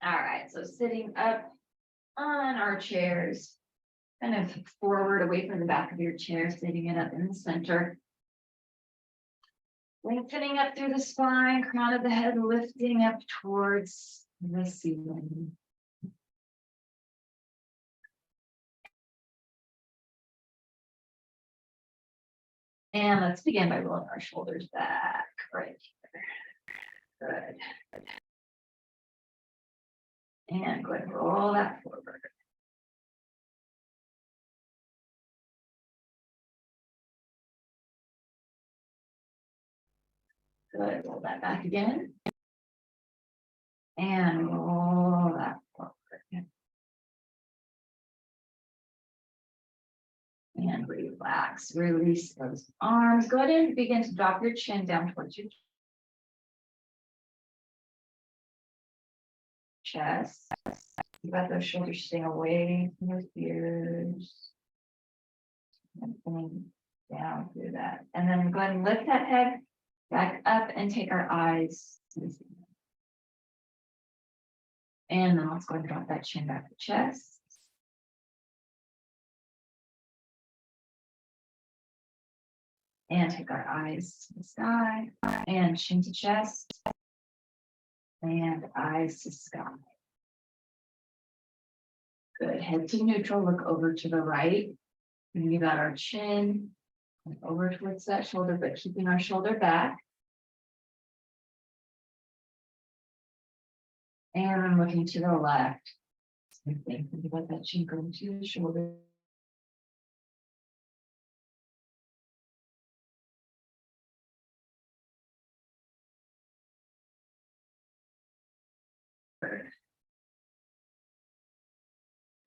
All right, so sitting up on our chairs, kind of forward away from the back of your chair, sitting it up in the center. Lengthening up through the spine, crown of the head lifting up towards the ceiling. And let's begin by rolling our shoulders back right here. Good. And go ahead and roll that forward. Good, roll that back again. And roll that forward. And relax, release those arms. Go ahead and begin to drop your chin down towards your chest. You got those shoulders staying away from your ears. And down through that. And then go ahead and lift that head back up and take our eyes to the ceiling. And then let's go ahead and drop that chin back to the chest. And take our eyes to the sky and chin to chest and eyes to sky. Good, head to neutral, look over to the right. And we got our chin over towards that shoulder, but keeping our shoulder back. And I'm looking to the left. Same thing, think about that chin going to the shoulder.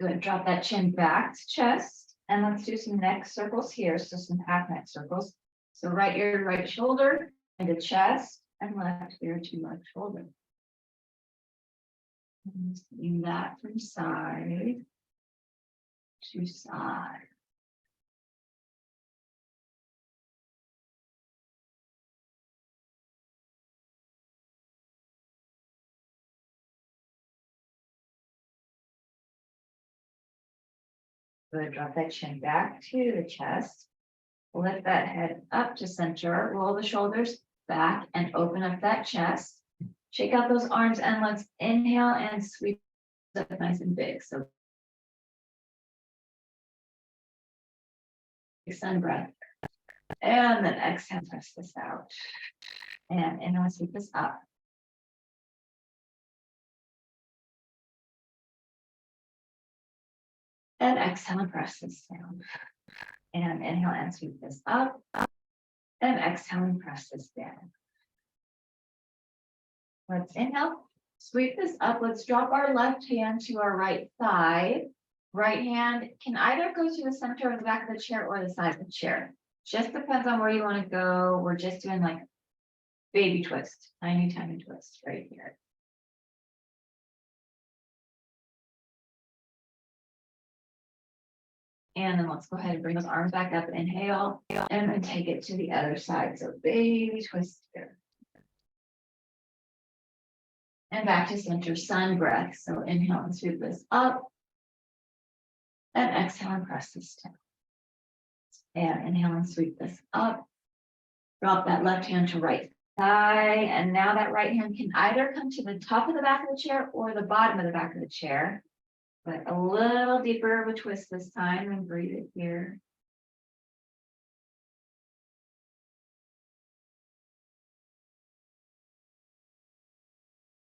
Good, drop that chin back to chest, and let's do some neck circles here, so some half neck circles. So right ear, right shoulder, into chest, and left ear to left shoulder. And do that from side to side. Good, drop that chin back to the chest. Lift that head up to center, roll the shoulders back and open up that chest. Shake out those arms and let's inhale and sweep up nice and big. So sun breath. And then exhale, press this out. And inhale, sweep this up. And exhale and press this down. And inhale and sweep this up. And exhale and press this down. Let's inhale, sweep this up. Let's drop our left hand to our right thigh. Right hand can either go to the center of the back of the chair or the side of the chair. Just depends on where you want to go. We're just doing like baby twist, tiny twist right here. And then let's go ahead and bring those arms back up, inhale, and then take it to the other side. So baby twist here. And back to center, sun breath. So inhale and sweep this up. And exhale and press this down. And inhale and sweep this up. Drop that left hand to right thigh. And now that right hand can either come to the top of the back of the chair or the bottom of the back of the chair. But a little deeper of a twist this time, and breathe it here.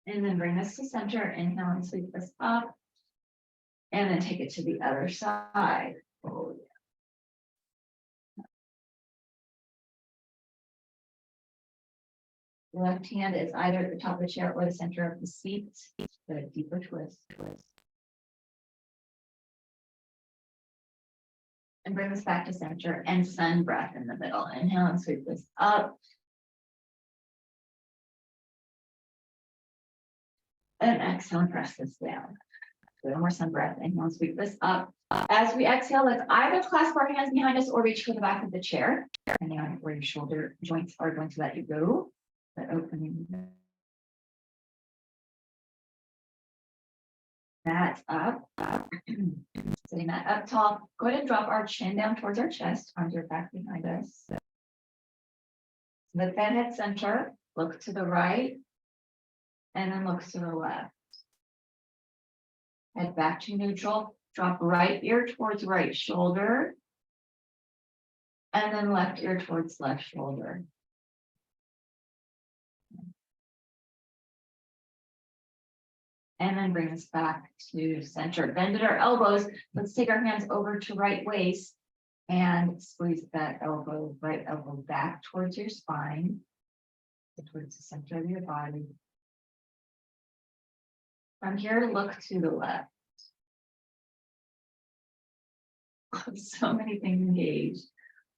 And then bring this to center, inhale and sweep this up. And then take it to the other side. Oh, yeah. Left hand is either at the top of the chair or the center of the seat, but a deeper twist. And bring this back to center and sun breath in the middle. Inhale and sweep this up. And exhale and press this down. One more sun breath. Inhale and sweep this up. As we exhale, let's either clasp our hands behind us or reach for the back of the chair, depending on where your shoulder joints are going to let you go. But opening that up. Sitting that up tall. Go ahead and drop our chin down towards our chest. Arms are back behind us. Let that head center. Look to the right. And then look to the left. Head back to neutral. Drop right ear towards right shoulder. And then left ear towards left shoulder. And then bring us back to center. Bend at our elbows. Let's take our hands over to right waist and squeeze that elbow, right elbow back towards your spine, towards the center of your body. From here, look to the left. So many things engaged.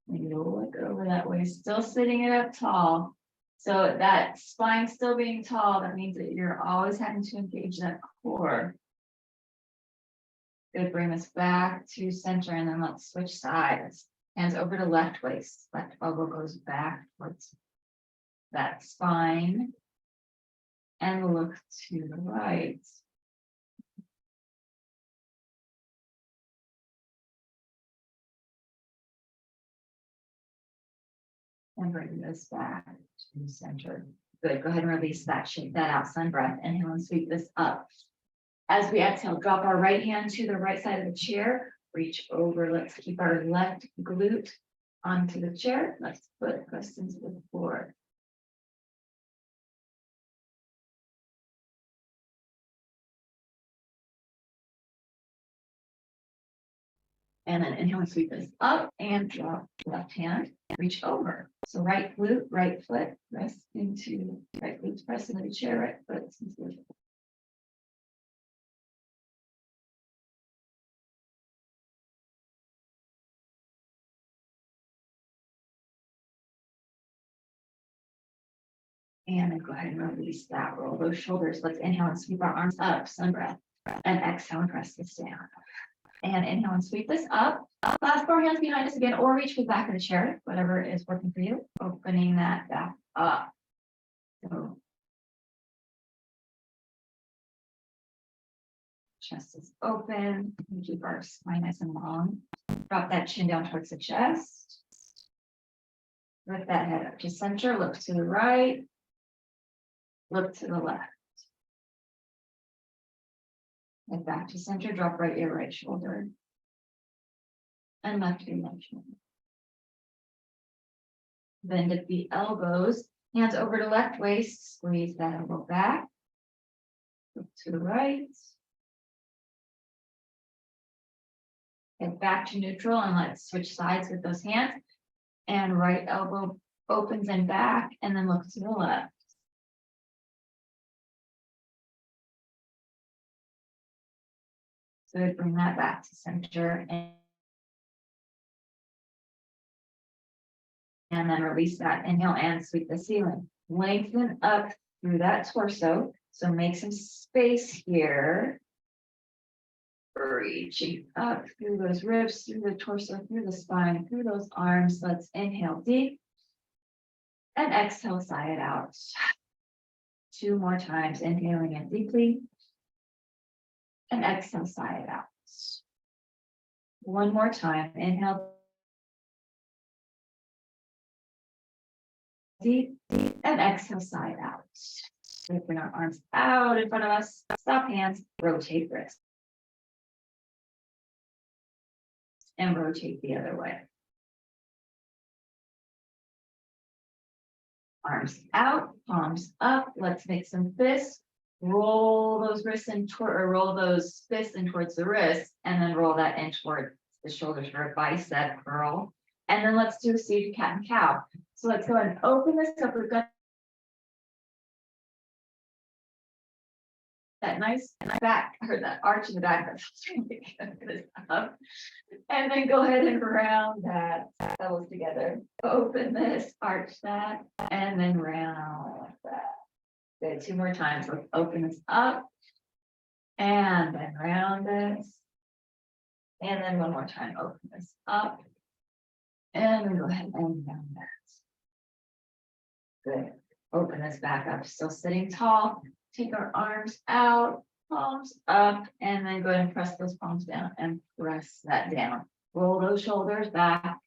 Maybe look over that way, still sitting it up tall. So that spine still being tall, that means that you're always having to engage that core. Good, bring us back to center and then let's switch sides. Hands over to left waist. Left elbow goes back towards that spine. And look to the right. And bring this back to center. Good, go ahead and release that, shake that out, sun breath. Inhale and sweep this up. As we exhale, drop our right hand to the right side of the chair, reach over, let's keep our left glute onto the chair. Let's put press into the floor. And then inhale and sweep this up and drop left hand, reach over. So right glute, right foot, press into, right glute, press into the chair, right foot into the floor. And then go ahead and release that, roll those shoulders. Let's inhale and sweep our arms up, sun breath, and exhale and press this down. And inhale and sweep this up. Clasp our hands behind us again, or reach for the back of the chair, whatever is working for you. Opening that back up. So chest is open. We keep our spine nice and long. Drop that chin down towards the chest. Lift that head up to center. Look to the right. Look to the left. And back to center. Drop right ear, right shoulder. And left ear, left shoulder. Bend at the elbows. Hands over to left waist. Squeeze that elbow back. Look to the right. Get back to neutral and let's switch sides with those hands. And right elbow opens and back, and then look to the left. So bring that back to center and then release that. Inhale and sweep the ceiling. Lengthen up through that torso. So make some space here. Reaching up through those ribs, through the torso, through the spine, through those arms. Let's inhale deep. And exhale, sigh it out. 2 more times, inhaling in deeply. And exhale, sigh it out. 1 more time, inhale. Deep, and exhale, sigh it out. Bring our arms out in front of us. Stop hands, rotate wrists. And rotate the other way. Arms out, palms up. Let's make some fists. Roll those wrists in toward, or roll those fists in towards the wrists, and then roll that in towards the shoulders for a bicep curl. And then let's do a seated cat and cow. So let's go ahead and open this up. We've got that nice back, or that arch in the back. And then go ahead and round that, elbows together. Open this, arch that, and then round that. Good, 2 more times. Let's open this up, and then round this. And then 1 more time, open this up. And then go ahead and round that. Good. Open this back up, still sitting tall. Take our arms out, palms up, and then go ahead and press those palms down and press that down. Roll those shoulders back.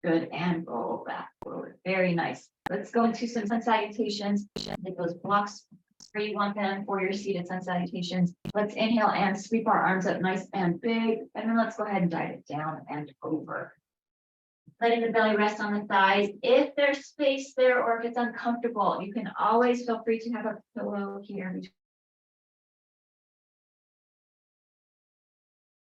Good, and roll back forward. Very nice. Let's go into some sun salutations. Take those blocks where you want them for your seated sun salutations. Let's inhale and sweep our arms up nice and big. And then let's go ahead and dive it down and over. Letting the belly rest on the thighs. If there's space there or if it's uncomfortable, you can always feel free to have a pillow here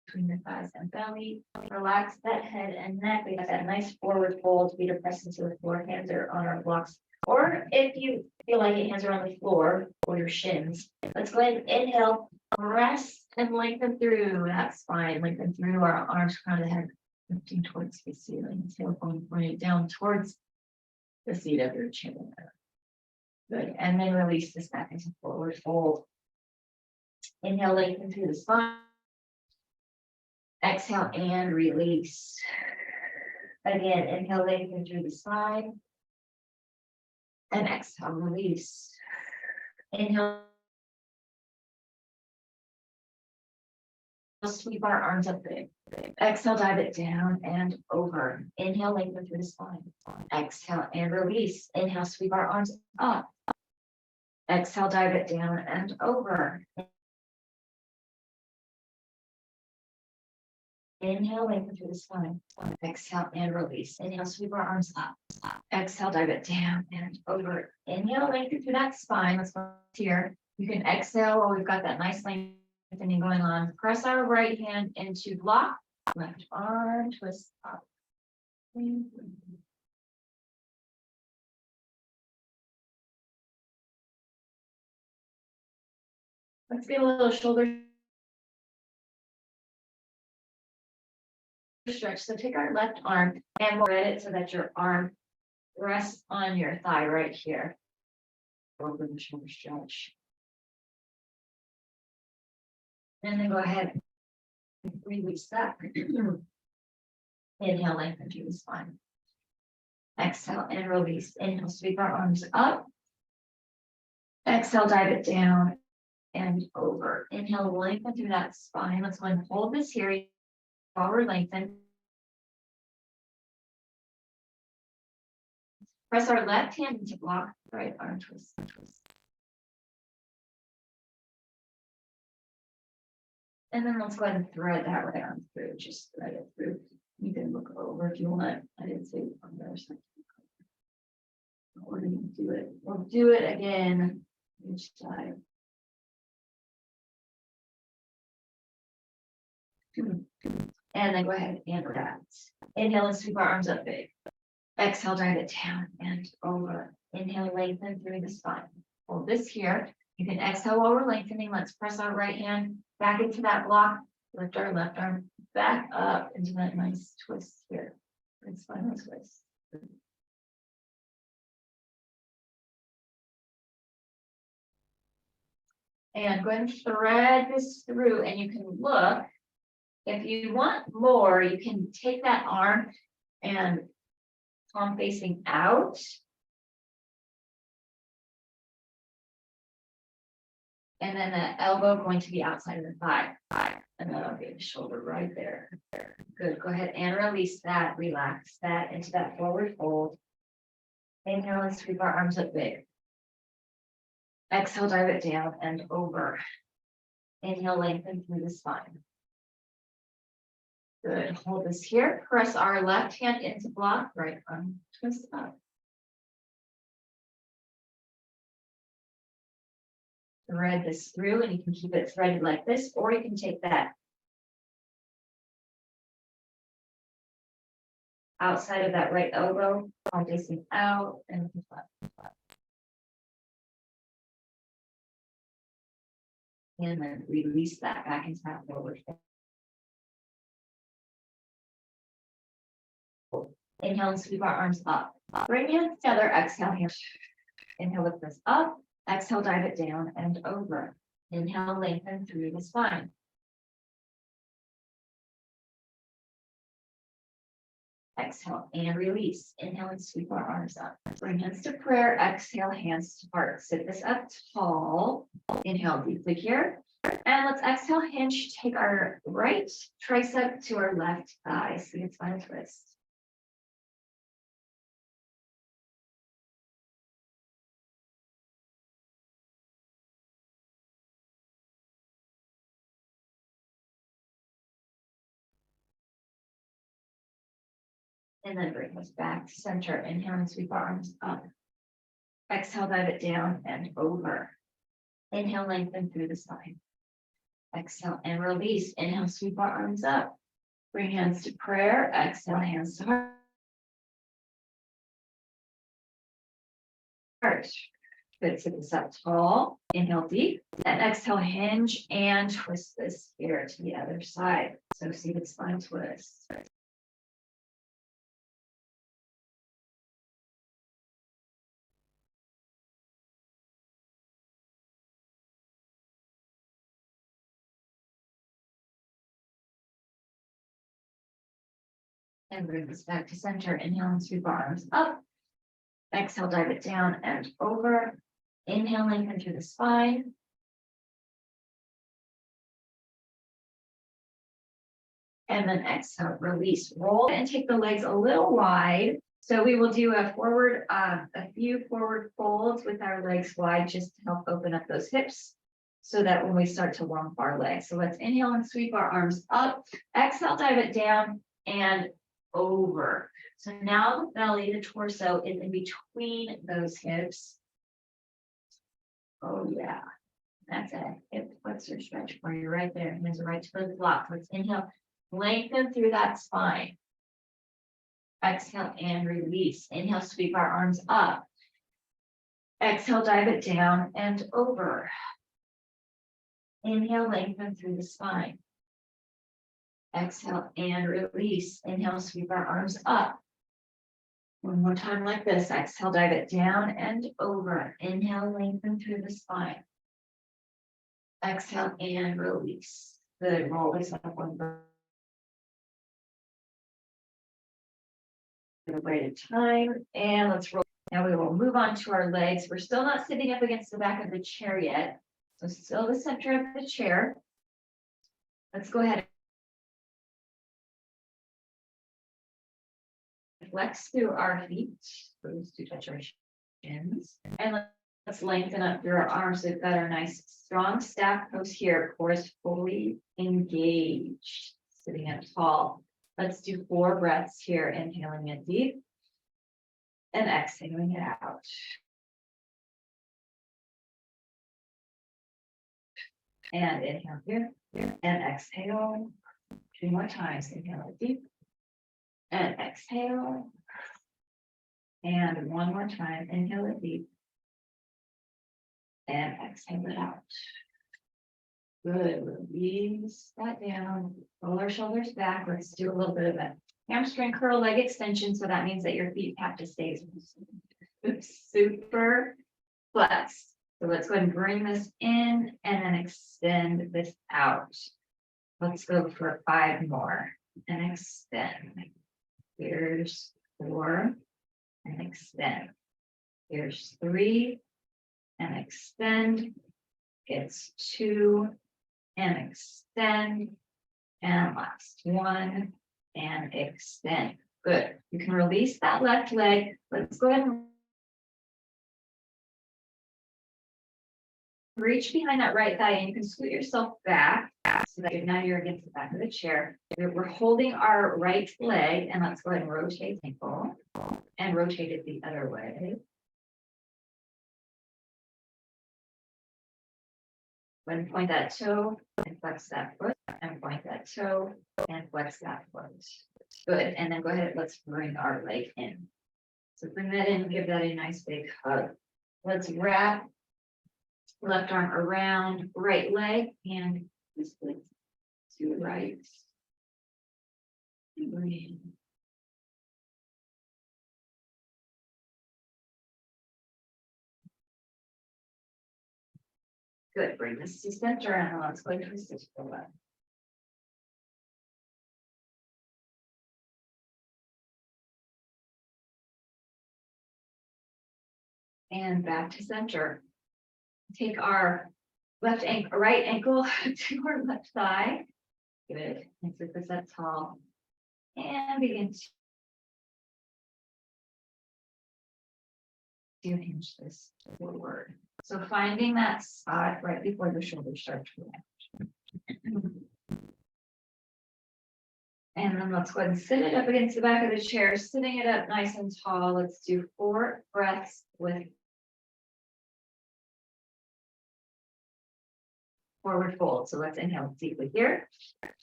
between your thighs and belly. Relax that head and neck. We have that nice forward fold. Feet are pressed into the floor. Hands are on our blocks. Or if you feel like it, hands are on the floor or your shins. Let's go ahead and inhale, rest and lengthen through that spine. Lengthen through our arms, crown of the head, lifting towards the ceiling. Tailbone bring it down towards the seat of your chair. Good. And then release this back into forward fold. Inhale, lengthen through the spine. Exhale and release. Again, inhale, lengthen through the spine. And exhale, release. Inhale. Sweep our arms up big. Exhale, dive it down and over. Inhale, lengthen through the spine. Exhale and release. Inhale, sweep our arms up. Exhale, dive it down and over. Inhale, lengthen through the spine. Exhale and release. Inhale, sweep our arms up. Exhale, dive it down and over. Inhale, lengthen through that spine. Let's go here. You can exhale while we've got that nice lengthening going on. Press our right hand into block. Left arm, twist up. Let's get a little shoulder stretch. So take our left arm and we'll read it so that your arm rests on your thigh right here. Over the shoulder stretch. And then go ahead and release that. Inhale, lengthen through the spine. Exhale and release. Inhale, sweep our arms up. Exhale, dive it down and over. Inhale, lengthen through that spine. Let's go ahead and hold this here. Forward lengthen. Press our left hand into block, right arm twist. And then let's go ahead and thread that right arm through. Just thread it through. You can look over if you want. I didn't say on the other side. We're going to do it. We'll do it again each side. And then go ahead and relax. Inhale and sweep our arms up big. Exhale, dive it down and over. Inhale, lengthen through the spine. Hold this here. You can exhale while we're lengthening. Let's press our right hand back into that block. Lift our left arm back up into that nice twist here. Good spinal twist. And go ahead and thread this through, and you can look. If you want more, you can take that arm and palm facing out. And then the elbow going to the outside of the thigh. And that'll be the shoulder right there. Good. Go ahead and release that. Relax that into that forward fold. Inhale and sweep our arms up big. Exhale, dive it down and over. Inhale, lengthen through the spine. Good. Hold this here. Press our left hand into block, right arm twist up. Thread this through, and you can keep it threaded like this, or you can take that outside of that right elbow, palm facing out, and then release that back into that forward. Inhale and sweep our arms up. Bring hands together. Exhale here. Inhale, lift this up. Exhale, dive it down and over. Inhale, lengthen through the spine. Exhale and release. Inhale and sweep our arms up. Bring hands to prayer. Exhale, hands to heart. Sit this up tall. Inhale deeply here. And let's exhale, hinge. Take our right tricep to our left thigh. See its spine twist. And then bring us back to center. Inhale and sweep our arms up. Exhale, dive it down and over. Inhale, lengthen through the spine. Exhale and release. Inhale, sweep our arms up. Bring hands to prayer. Exhale, hands to heart. Good, sit this up tall. Inhale deep. And exhale, hinge and twist this here to the other side. So seated spine twist. And bring this back to center. Inhale and sweep our arms up. Exhale, dive it down and over. Inhale, lengthen through the spine. And then exhale, release, roll and take the legs a little wide. So we will do a few forward folds with our legs wide just to help open up those hips so that when we start to lump our legs. So let's inhale and sweep our arms up. Exhale, dive it down and over. So now the belly, the torso is in between those hips. Oh yeah, that's it. Hip flexor stretch for you right there. Hands are right to the block. Let's inhale, lengthen through that spine. Exhale and release. Inhale, sweep our arms up. Exhale, dive it down and over. Inhale, lengthen through the spine. Exhale and release. Inhale, sweep our arms up. One more time like this. Exhale, dive it down and over. Inhale, lengthen through the spine. Exhale and release. Good. Roll this up one bit at a time. And let's roll. Now we will move on to our legs. We're still not sitting up against the back of the chair yet. So still the center of the chair. Let's go ahead. Flex through our feet, those to touch our shins, and let's lengthen up through our arms. We've got our nice strong stack pose here. Core is fully engaged, sitting up tall. Let's do 4 breaths here, inhaling it deep and exhaling it out. And inhale here and exhale 2 more times. Inhale it deep. And exhale. And 1 more time. Inhale it deep. And exhale it out. Good. Release that down. Roll our shoulders back. Let's do a little bit of a hamstring curl leg extension. So that means that your feet have to stay super flex. So let's go ahead and bring this in and then extend this out. Let's go for 5 more and extend. Here's 4 and extend. Here's 3 and extend. It's 2 and extend. And last 1 and extend. Good. You can release that left leg. Let's go ahead and reach behind that right thigh, and you can scoot yourself back so that now you're against the back of the chair. We're holding our right leg, and let's go ahead and rotate the ankle and rotate it the other way. Go ahead and point that toe and flex that foot, and point that toe and flex that foot. Good. And then go ahead, let's bring our leg in. So bring that in, give that a nice big hug. Let's wrap left arm around right leg and this leg to the right. And breathe. Good. Bring this to center and let's go twist it to the left. And back to center. Take our right ankle to our left thigh. Good. And surface up tall. And begin to hinge this forward. So finding that spot right before the shoulders start to relax. And then let's go ahead and sit it up against the back of the chair, sitting it up nice and tall. Let's do 4 breaths with forward fold. So let's inhale deeply here.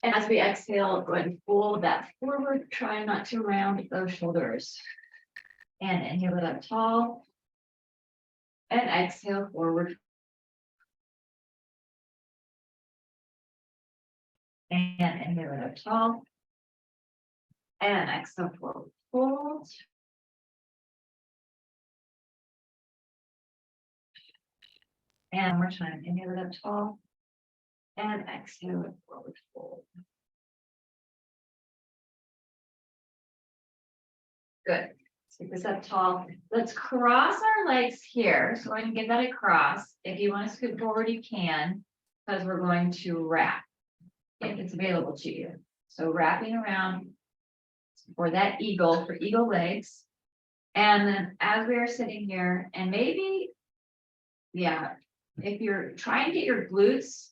And as we exhale, go ahead and fold that forward. Try not to round those shoulders. And inhale it up tall. And exhale forward. And inhale it up tall. And exhale forward fold. And one more time, inhale it up tall. And exhale it forward fold. Good. Take this up tall. Let's cross our legs here. So I'm going to give that a cross. If you want to scoot forward, you can, because we're going to wrap if it's available to you. So wrapping around for that eagle, for eagle legs. And then as we are sitting here, and maybe, yeah, if you're trying to get your glutes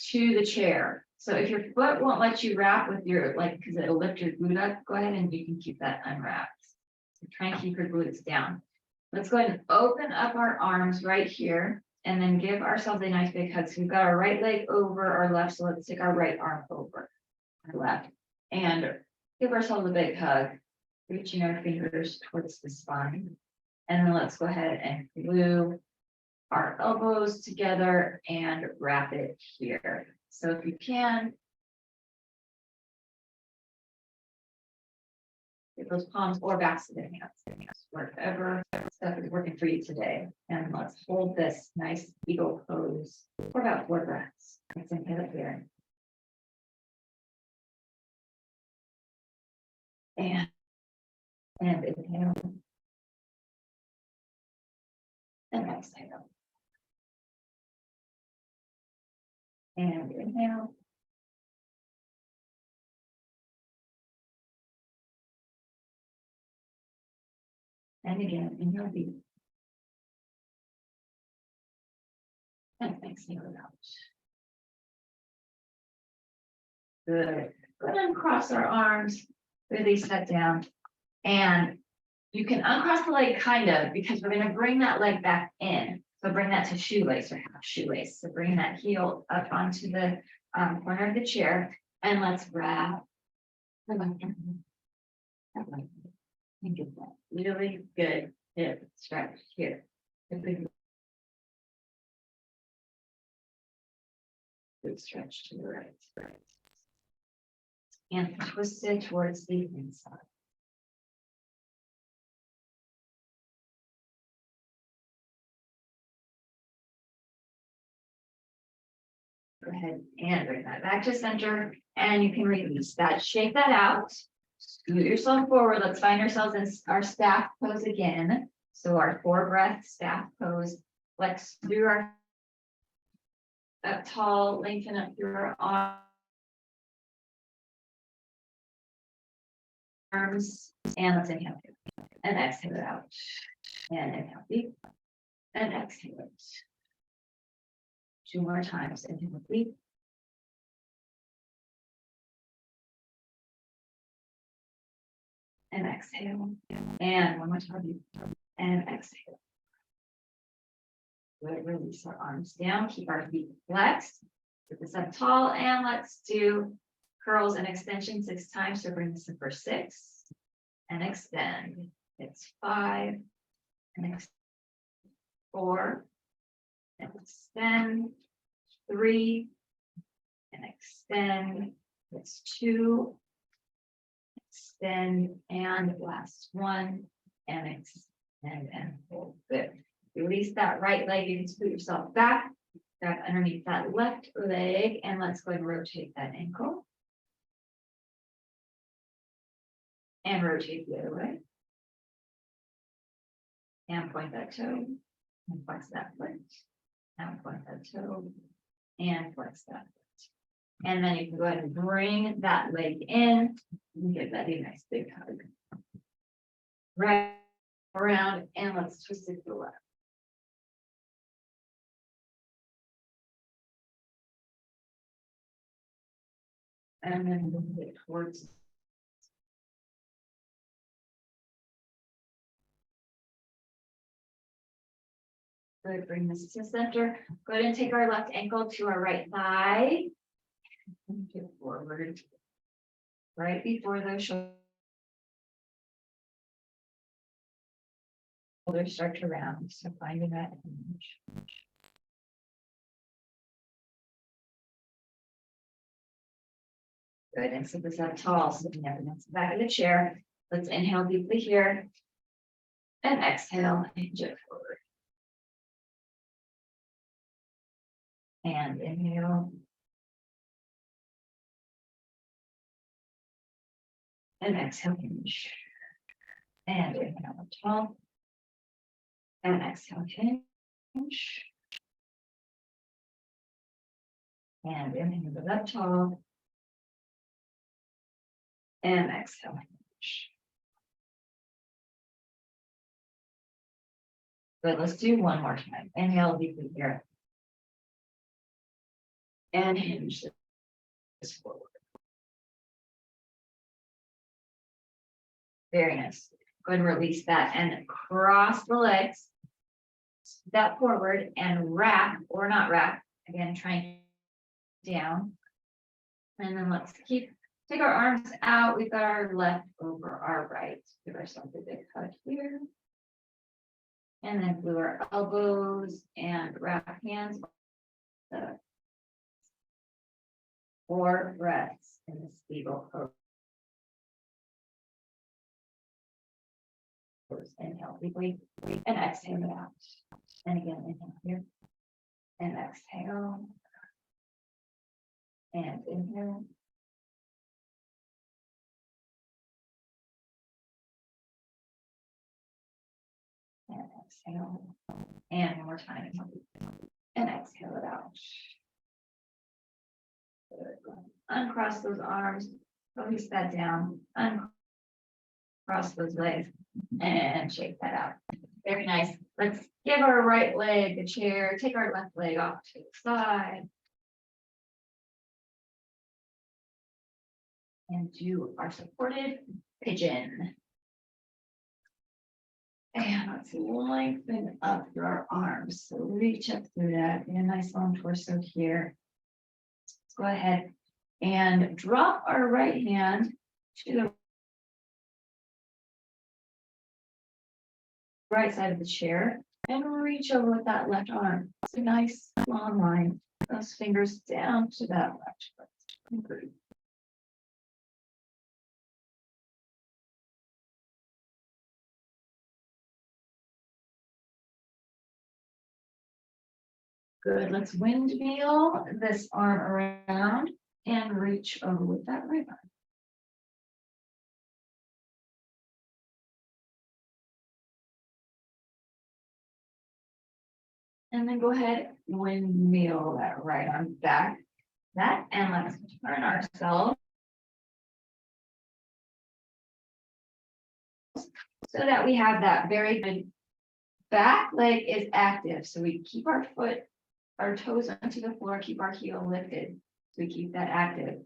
to the chair. So if your foot won't let you wrap with your, like, because it'll lift your glute up, go ahead and you can keep that unwrapped. So try and keep your glutes down. Let's go ahead and open up our arms right here and then give ourselves a nice big hug. So we've got our right leg over our left. So let's take our right arm over our left and give ourselves a big hug, reaching our fingers towards the spine. And then let's go ahead and glue our elbows together and wrap it here. So if you can, get those palms or backs of the hands, whatever stuff is working for you today. And let's hold this nice eagle pose for about 4 breaths. Let's inhale it here. And inhale. And exhale. And inhale. And again, inhale deep. And exhale it out. Good. Go ahead and cross our arms, release that down. And you can uncross the leg kind of, because we're going to bring that leg back in. So bring that to shoelace or half shoelace. So bring that heel up onto the corner of the chair. And let's wrap the left arm. And get that really good hip stretch here. Good stretch to the right. And twist it towards the inside. Go ahead and bring that back to center, and you can release that. Shake that out. Scoot yourself forward. Let's find ourselves in our staff pose again. So our 4-breath staff pose. Let's do our up tall, lengthen up through our arms, and let's inhale and exhale it out. And inhale deep and exhale it. 2 more times. Inhale deep. And exhale. And one more time. And exhale. Good. Release our arms down. Keep our feet flexed. Get this up tall. And let's do curls and extension 6 times. So bring this in for 6. And extend. It's 5. And 4. And extend. 3. And extend. It's 2. Extend, and last 1, and extend and hold. Good. Release that right leg. You can scoot yourself back, grab underneath that left leg, and let's go ahead and rotate that ankle. And rotate the other way. And point that toe. And flex that foot. And point that toe. And flex that foot. And then you can go ahead and bring that leg in. And give that a nice big hug. Right around and let's twist it to the left. And then move it towards. Good, bring this to center. Go ahead and take our left ankle to our right thigh. And get forward. Right before those shoulders start to round. So finding that hinge. Good, and sit this up tall, sitting up against the back of the chair. Let's inhale deeply here. And exhale, hinge it forward. And inhale. And exhale, hinge. And inhale up tall. And exhale, hinge. And inhale it up tall. And exhale, hinge. Good, let's do one more time. Inhale deeply here. And hinge this forward. Very nice. Go ahead and release that and cross the legs. Step forward and wrap or not wrap. Again, trying down. And then let's take our arms out. We've got our left over our right. Give ourselves a big hug here. And then glue our elbows and wrap hands. Four breaths in this eagle pose. Inhale deeply and exhale it out. And again, inhale here and exhale. And inhale. And exhale. And one more time. And exhale it out. Good. Uncross those arms. Release that down. Uncross those legs. And shake that out. Very nice. Let's give our right leg a chair. Take our left leg off to the side. And do our supported pigeon. And let's lengthen up through our arms. So reach up through that. And a nice long torso here. Let's go ahead and drop our right hand to the right side of the chair and reach over with that left arm. It's a nice long line. Those fingers down to that left foot. Good. Good. Let's windmill this arm around and reach over with that right arm. And then go ahead, windmill that right arm back. And let's turn ourselves. So that we have that very good back leg is active. So we keep our toes onto the floor, keep our heel lifted. So we keep that active.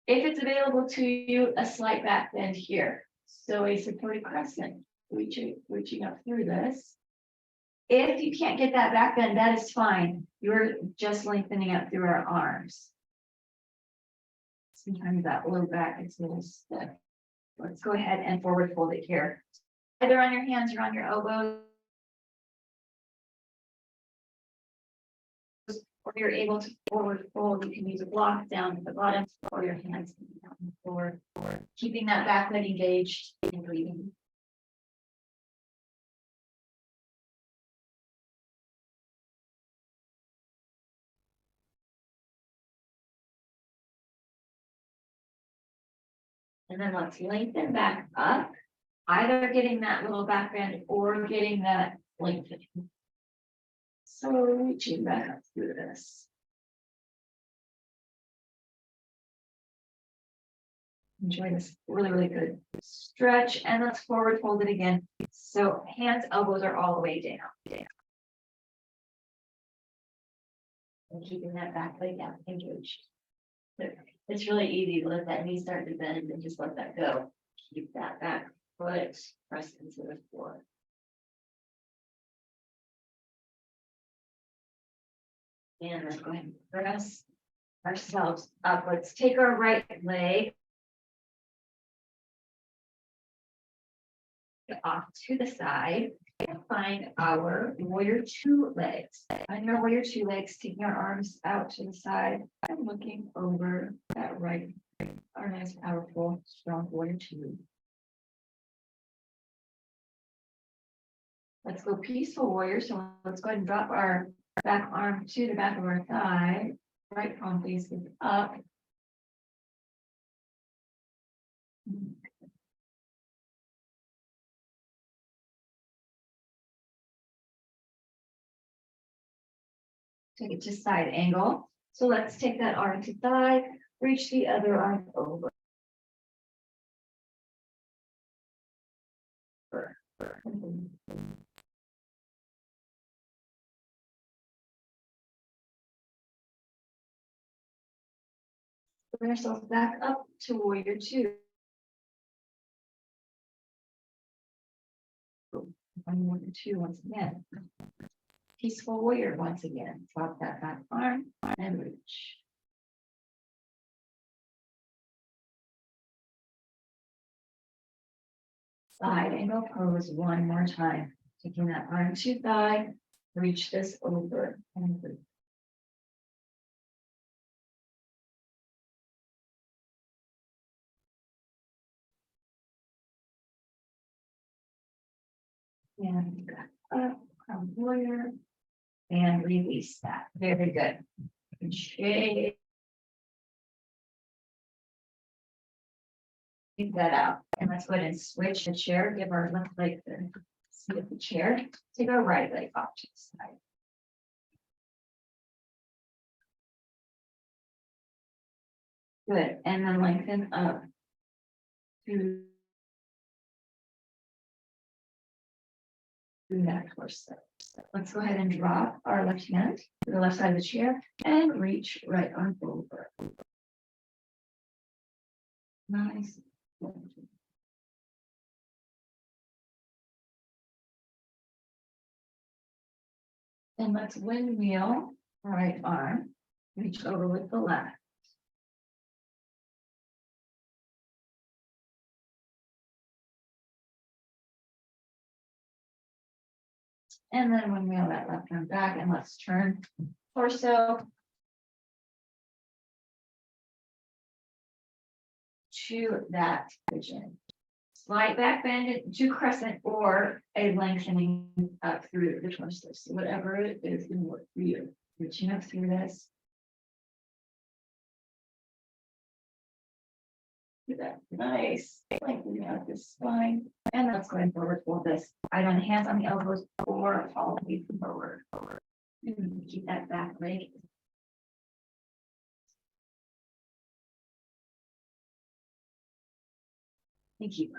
If it's available to you, a slight back bend here. So a supported crescent, reaching up through this. If you can't get that back bend, that is fine. You're just lengthening up through our arms. Sometimes that low back is a little stiff. Let's go ahead and forward fold it here. Either on your hands or on your elbows. Or you're able to forward fold, you can use a block down at the bottom or your hands down the floor, keeping that back leg engaged and breathing. And then let's lengthen back up, either getting that little back bend or getting that lengthening. So reaching back up through this. Enjoy this really, really good stretch, and let's forward fold it again. So hands, elbows are all the way down. And keeping that back leg down, engaged. It's really easy to let that knee start to bend and just let that go. Keep that back foot pressed into the floor. And let's go ahead and press ourselves up. Let's take our right leg off to the side and find our warrior two legs. Find your warrior two legs, taking our arms out to the side and looking over that right, our nice, powerful, strong warrior two. Let's go peaceful warrior. So let's go ahead and drop our back arm to the back of our thigh. Right palm faces up. Take it to side angle. So let's take that arm to thigh, reach the other arm over. Bring ourselves back up to warrior two. Warrior two once again. Peaceful warrior once again. Drop that back arm and reach. Side angle pose one more time. Taking that arm to thigh, reach this over and reach. And back up, crown warrior, and release that. Very good. And shake. Take that out. And let's go ahead and switch the chair. Give our left leg the seat of the chair. Take our right leg off to the side. Good. And then lengthen up to that torso. Let's go ahead and drop our left hand to the left side of the chair and reach right arm over. Nice. And let's windmill right arm, reach over with the left. And then windmill that left arm back, and let's turn torso to that pigeon. Slight back bend to crescent or a lengthening up through the torso. So whatever it is going to work for you. Reaching up through this. Do that. Nice. Lengthening out the spine. And let's go ahead and forward fold this. Either on the hands on the elbows or all the way forward. Keep that back leg. Thank you.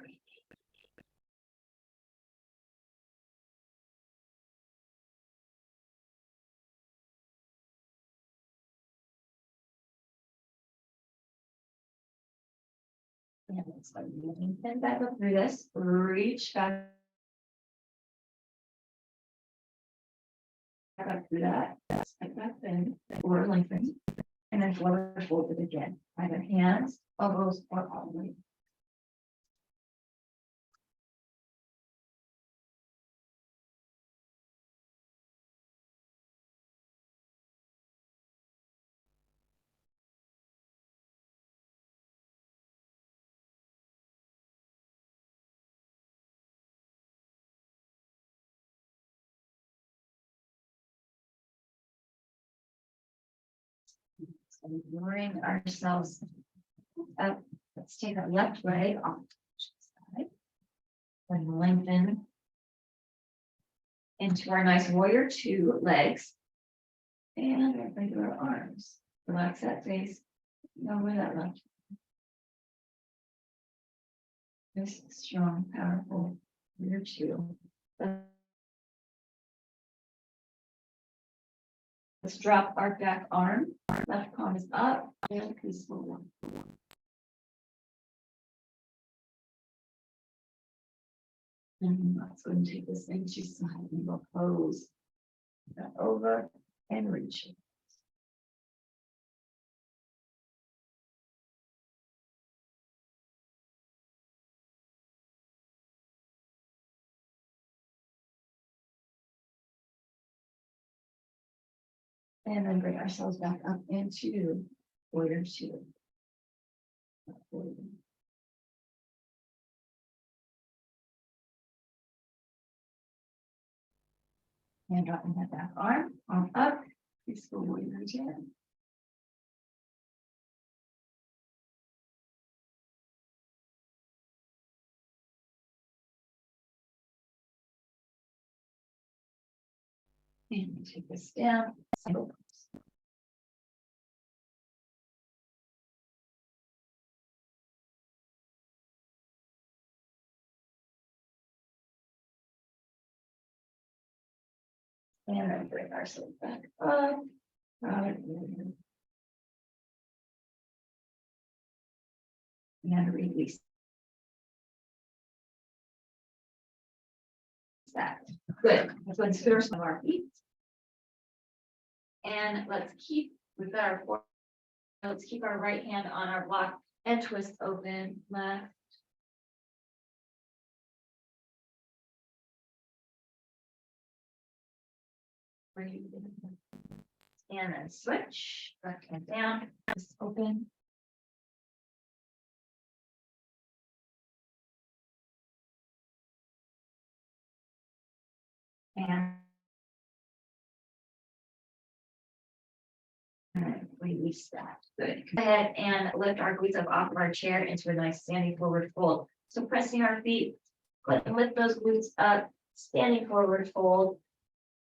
And let's go lengthen back up through this. Reach back up through that. Like that then, or lengthen. And then forward fold it again. Either hands, elbows, or all the way. So we bring ourselves up. Let's take our left leg off the side and lengthen into our nice warrior two legs. And we're going to do our arms. Relax that face. Over that left. This strong, powerful warrior two. Let's drop our back arm. Left palm is up and peaceful one. And let's go and take this thing to side and we'll pose that over and reach it. And then bring ourselves back up into warrior two. And dropping that back arm up. Peaceful warrior two. And take this down. And then bring ourselves back up. And release that. Good. Let's go and scoot some of our feet. And let's keep, we've got our four. Let's keep our right hand on our block and twist open left. Breathe. And then switch, left hand down, twist open. And release that. Good. Go ahead and lift our glutes up off of our chair into a nice standing forward fold. So pressing our feet, lift those glutes up, standing forward fold.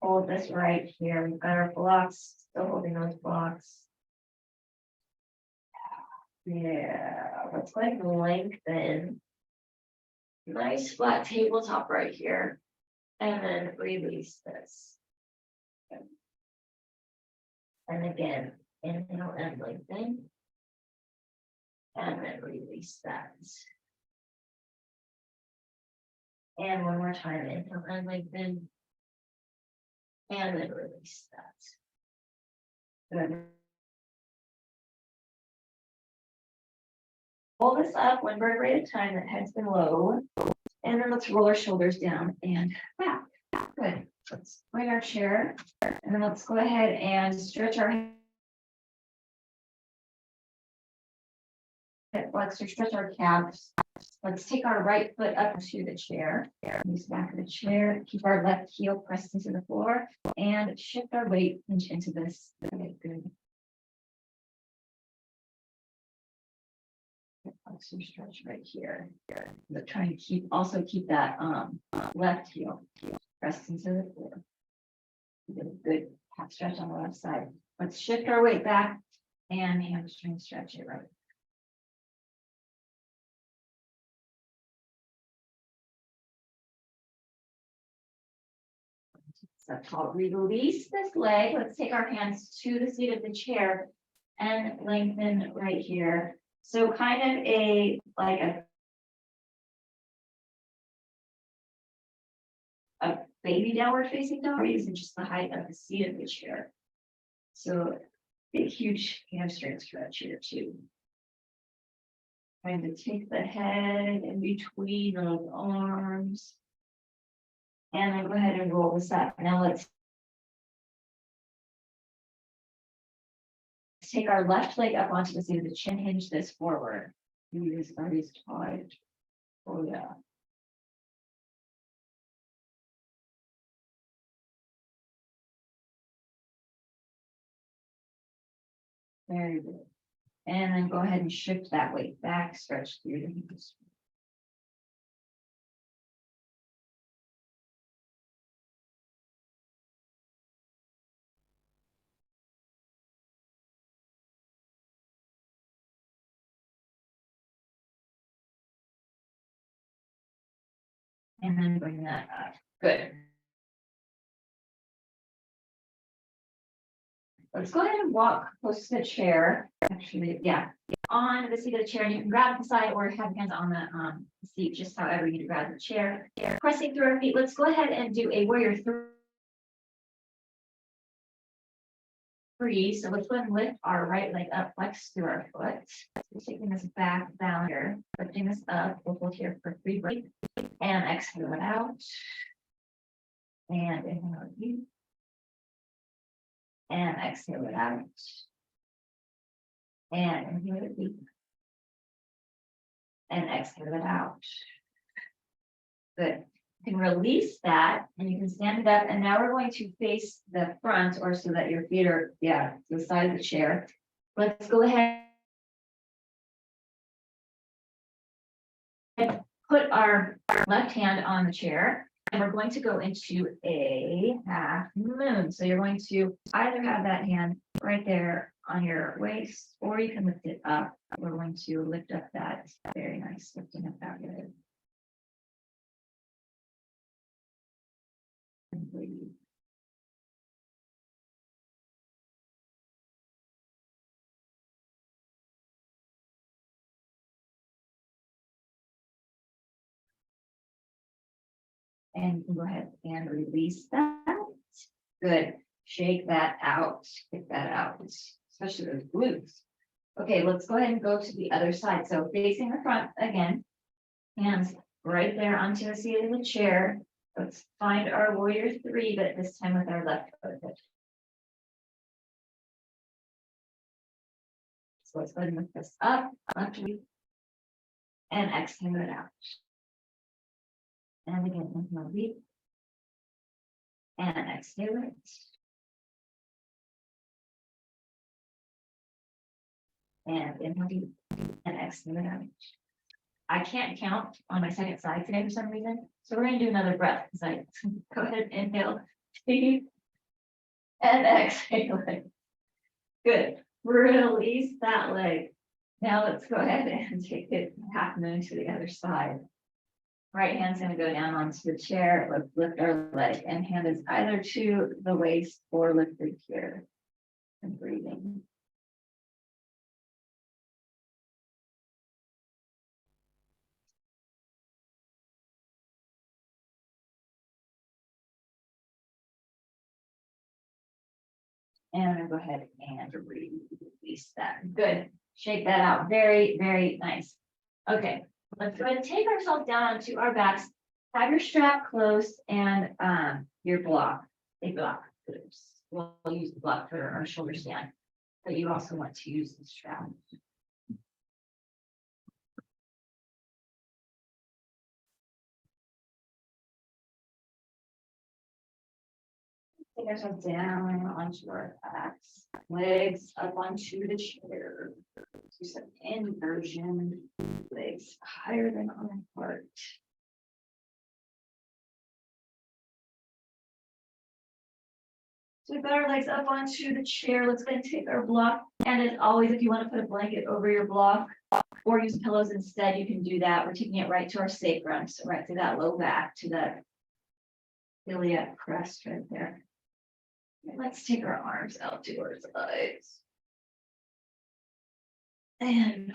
Hold this right here. We've got our blocks, still holding those blocks. Yeah, let's go ahead and lengthen. Nice flat tabletop right here. And then release this. And again, inhale and lengthen. And then release that. And one more time, inhale and lengthen. And then release that. Good. Pull this up one vertebrae at a time, that head's been low. And then let's roll our shoulders down and back. Good. Let's bring our chair. And then let's go ahead and stretch our hip flexor, stretch our calves. Let's take our right foot up to the chair. Use the back of the chair. Keep our left heel pressed into the floor and shift our weight into this. Okay, good. Flexor stretch right here. But trying to keep that left heel pressed into the floor. Get a good calf stretch on the left side. Let's shift our weight back and hamstring stretch it right. So I'll release this leg. Let's take our hands to the seat of the chair and lengthen right here. So kind of like a baby downward facing dog, or using just the height of the seat of the chair. So big, huge hamstring stretch here too. Trying to take the head in between those arms. And then go ahead and roll this up. Now let's take our left leg up onto the seat of the chin, hinge this forward. Use bodies tight. Oh yeah. Very good. And then go ahead and shift that weight back, stretch through the knees. And then bring that up. Good. Let's go ahead and walk close to the chair. Actually, yeah, on the seat of the chair, and you can grab the side or have your hands on the seat, just however you grab the chair. Pressing through our feet. Let's go ahead and do a warrior three. So let's go ahead and lift our right leg up, flex through our foot. So taking this back down here, lifting this up. We'll hold here for 3 breaths and exhale it out. And inhale it in. And exhale it out. And inhale it deep. And exhale it out. Good. You can release that and you can stand it up. And now we're going to face the front, or so that your feet are, to the side of the chair. Let's go ahead and put our left hand on the chair. And we're going to go into a half moon. So you're going to either have that hand right there on your waist, or you can lift it up. We're going to lift up that. Very nice. Lifting up that good. And breathe. And you can go ahead and release that. Good. Shake that out. Get that out, especially those glutes. Okay, let's go ahead and go to the other side. So facing the front again, hands right there onto the seat of the chair. Let's find our warrior three, but this time with our left foot. So let's go ahead and lift this up, left knee, and exhale it out. And again, inhale deep, and exhale it. And inhale deep, and exhale it out. I can't count on my second side today for some reason, so we're gonna do another breath. Because I go ahead, inhale deep, and exhale it. Good. Release that leg. Now let's go ahead and take it half moon to the other side. Right hand's gonna go down onto the chair. Let's lift our leg, and hand is either to the waist or lifted here. And breathing. And I'm gonna go ahead and release that. Good. Shake that out. Very, very nice. Okay, let's go ahead and take ourselves down onto our backs. Have your strap close and your block. A block. We'll use the block for our shoulder stand, but you also want to use the strap. Take ourselves down onto our backs, legs up onto the chair. Do some inversion, legs higher than on heart. So we've got our legs up onto the chair. Let's go ahead and take our block. And as always, if you want to put a blanket over your block or use pillows instead, you can do that. We're taking it right to our sacrum, so right to that low back, to that iliac crest right there. And let's take our arms out to our sides. And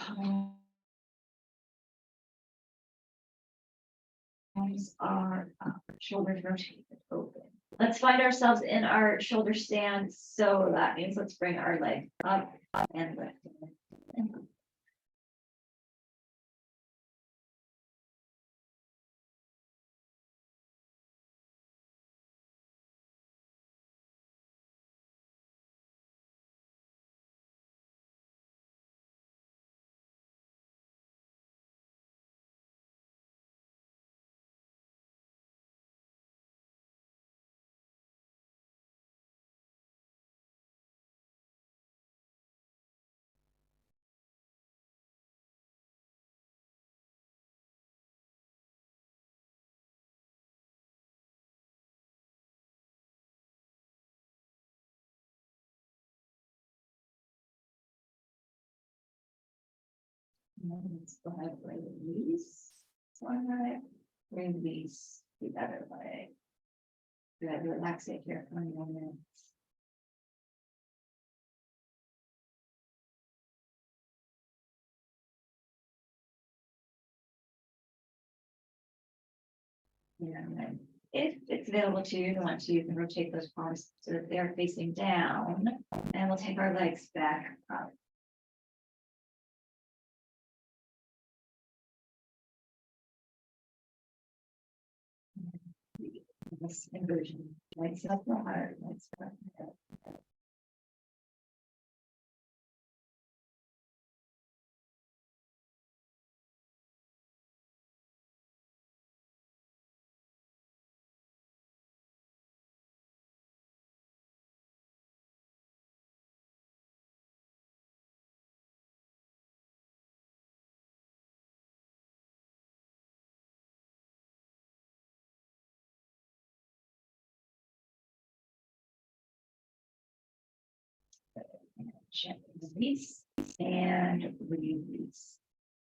palms are up, shoulders rotated open. Let's find ourselves in our shoulder stand. So that means let's bring our leg up and lift. And let's go ahead and release. All right. Release the other leg. Good, relax it here for a moment. And then if it's available to you, you can rotate those palms so that they're facing down. And we'll take our legs back up. This inversion, legs up the heart, legs up the head. Release and release.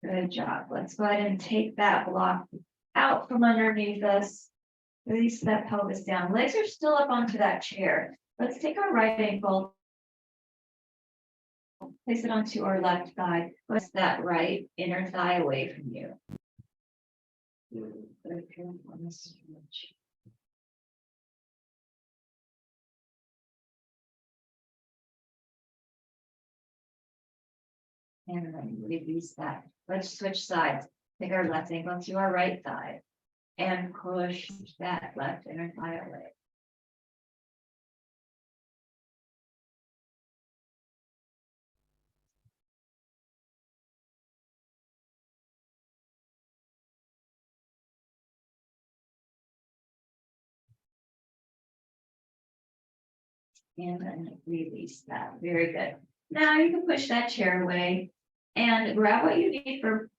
Good job. Let's go ahead and take that block out from underneath us. Release that pelvis down. Legs are still up onto that chair. Let's take our right ankle. Place it onto our left thigh. Push that right inner thigh away from you. And then release that. Let's switch sides. Take our left ankle to our right thigh and push that left inner thigh away. And then release that. Very good. Now you can push that chair away and grab what you need for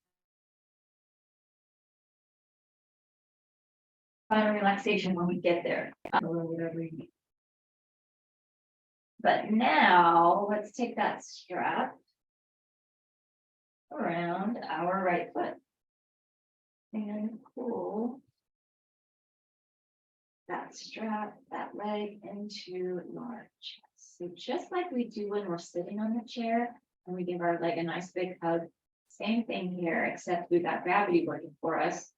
final relaxation when we get there. Or whatever you need. But now let's take that strap around our right foot and pull that strap, that leg into your chest. So just like we do when we're sitting on the chair and we give our leg a nice big hug, same thing here, except we've got gravity working for us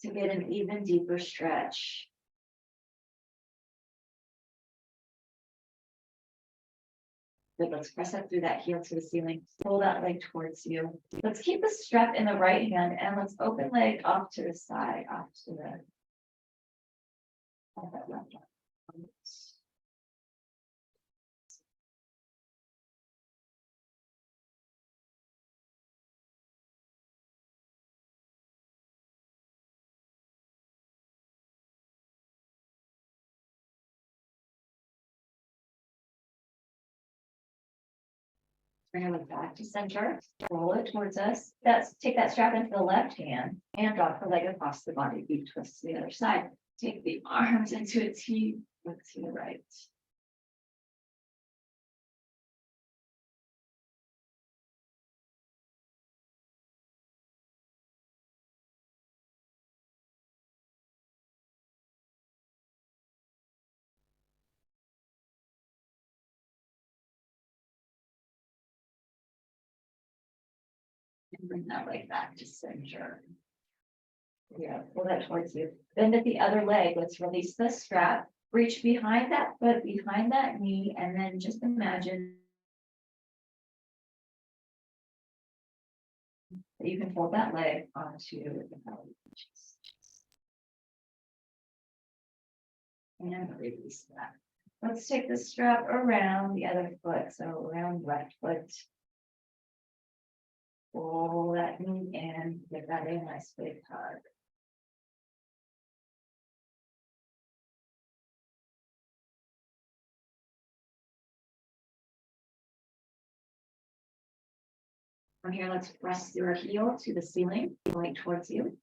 to get an even deeper stretch. Good, let's press up through that heel to the ceiling. Pull that leg towards you. Let's keep the strap in the right hand and let's open leg off to the side, off to the that left arm. Bring it back to center, roll it towards us. Take that strap into the left hand and drop the leg across the body, deep twist to the other side. Take the arms into a T, look to the right. And bring that leg back to center. Yeah, pull that towards you. Bend at the other leg. Let's release the strap. Reach behind that foot, behind that knee, and then just imagine that you can fold that leg onto the belly. And release that. Let's take the strap around the other foot. So around left foot. Pull that knee in, give that a nice big hug. From here, let's press your heel to the ceiling, going towards you.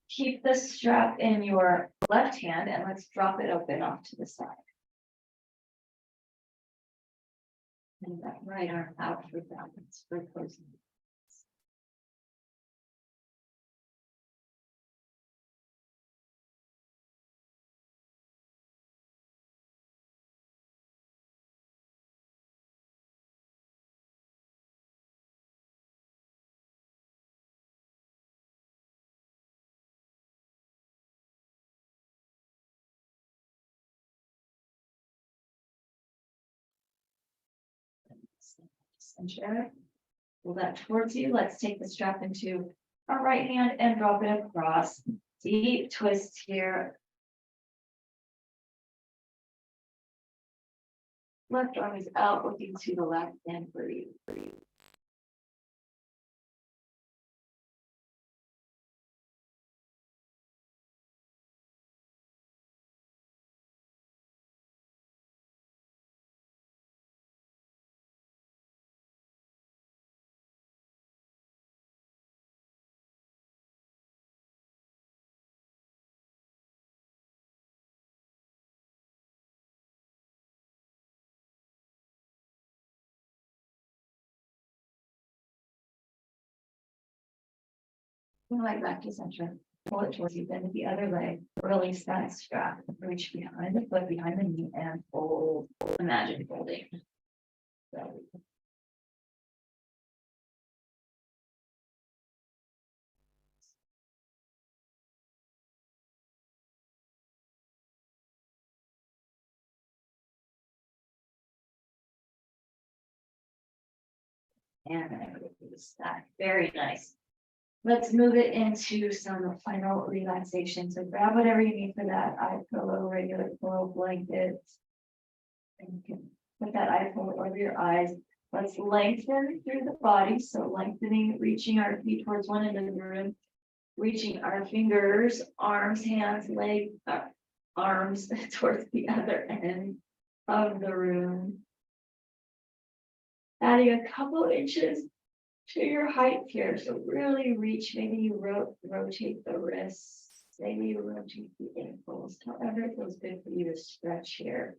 Keep the strap in your left hand and let's drop it open off to the side. And that right arm out for balance for closing. center. Pull that towards you. Let's take the strap into our right hand and drop it across. Deep twist here. Left arm is out, looking to the left and breathe. Like back to center. Pull it towards you, bend the other leg, release that strap, reach behind the foot, behind the knee, and fold. Imagine folding. So, and then release that. Very nice. Let's move it into some final relaxation. So grab whatever you need for that eye pillow, regular pillow, blanket. And you can put that eye pillow over your eyes. Let's lengthen through the body. So lengthening, reaching our feet towards one end of the room, reaching our fingers, arms, hands, legs, arms towards the other end of the room. Adding a couple inches to your height here. So really reach, maybe you rotate the wrists, maybe you rotate the ankles, however it feels good for you to stretch here.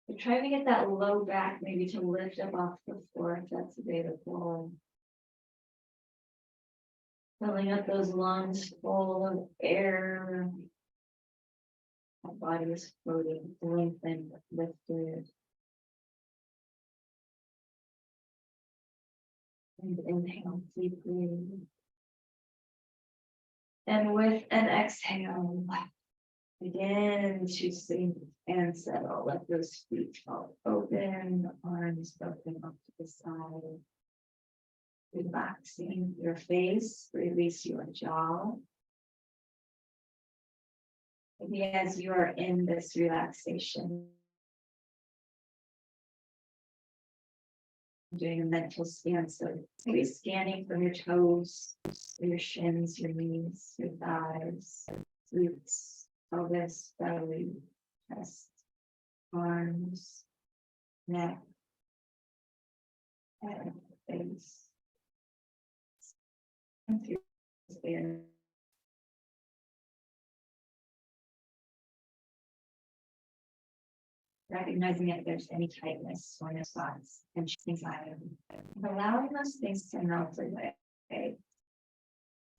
So try to get that low back maybe to lift up off the floor if that's available. Filling up those lungs full of air. My body is floating, lengthened, lifted. And inhale deeply. And with an exhale, begin to sink and settle. Let those feet fall open, arms open up to the side. Relaxing your face, release your jaw. Maybe as you are in this relaxation, doing a mental scan, so maybe scanning from your toes, your shins, your knees, your thighs, glutes, pelvis, belly, chest, arms, neck, head, face, and through the span. Recognizing if there's any tightness or no spots and anxiety, allowing those things to melt away in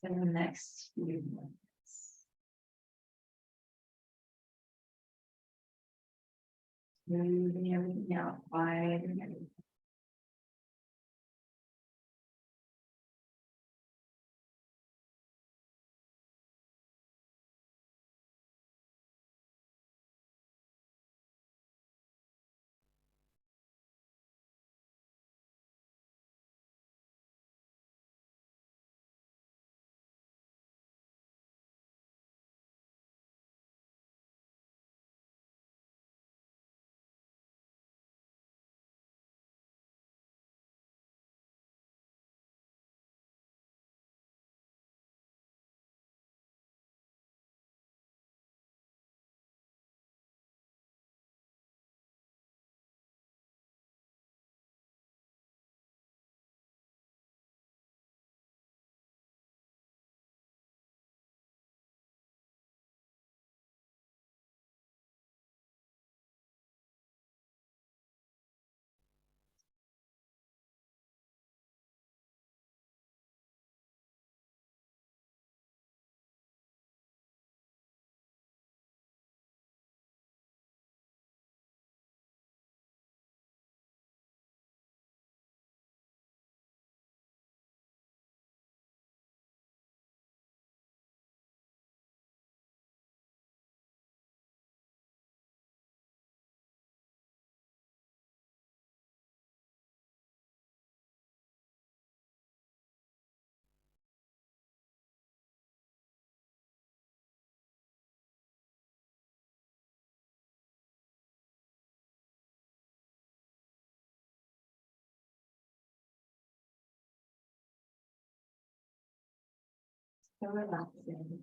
the next few minutes. Moving everything out, quieting everything. So relaxing.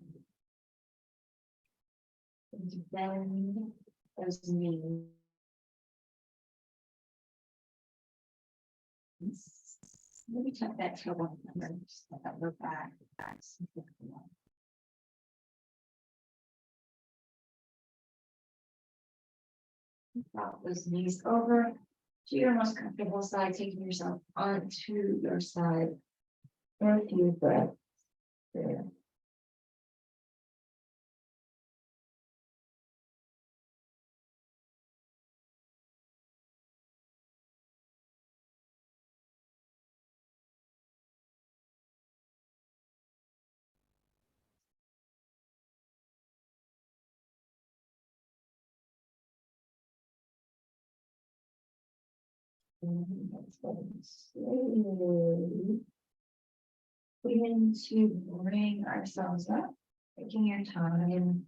And then those knees. Maybe check that to one number, just let that look back. Drop those knees over to your most comfortable side, taking yourself onto your side. For a few breaths. There. And let's go slowly. Begin to bring ourselves up, taking your time.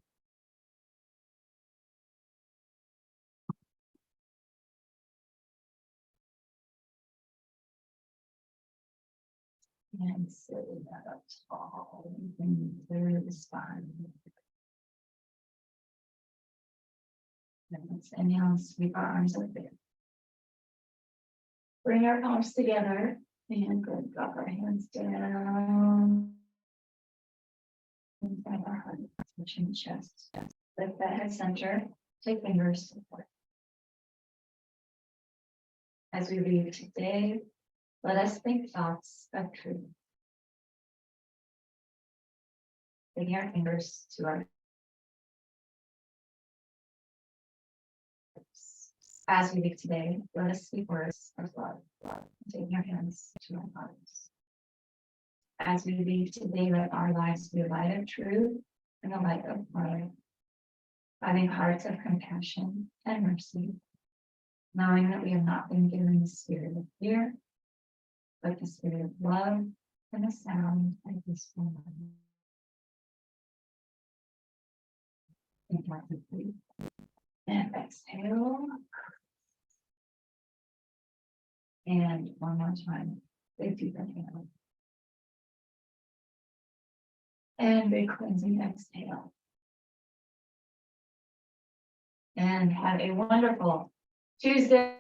And sitting that up tall, and through the spine. And let's inhale and sweep our arms up there. Bring our palms together and good, drop our hands down. And our heart, touching the chest. Lift that head center, take fingers support. As we leave today, let us think thoughts of truth. Taking our fingers to our lips. As we leave today, let us speak words of love. Taking our hands to our hearts. As we leave today, let our lives be a light of truth and a light of love. Having hearts of compassion and mercy, knowing that we have not been given the spirit of fear, but the spirit of love and a sound and peaceful mind. And exhale. And one more time, big deep inhale. And big cleansing exhale. And have a wonderful Tuesday.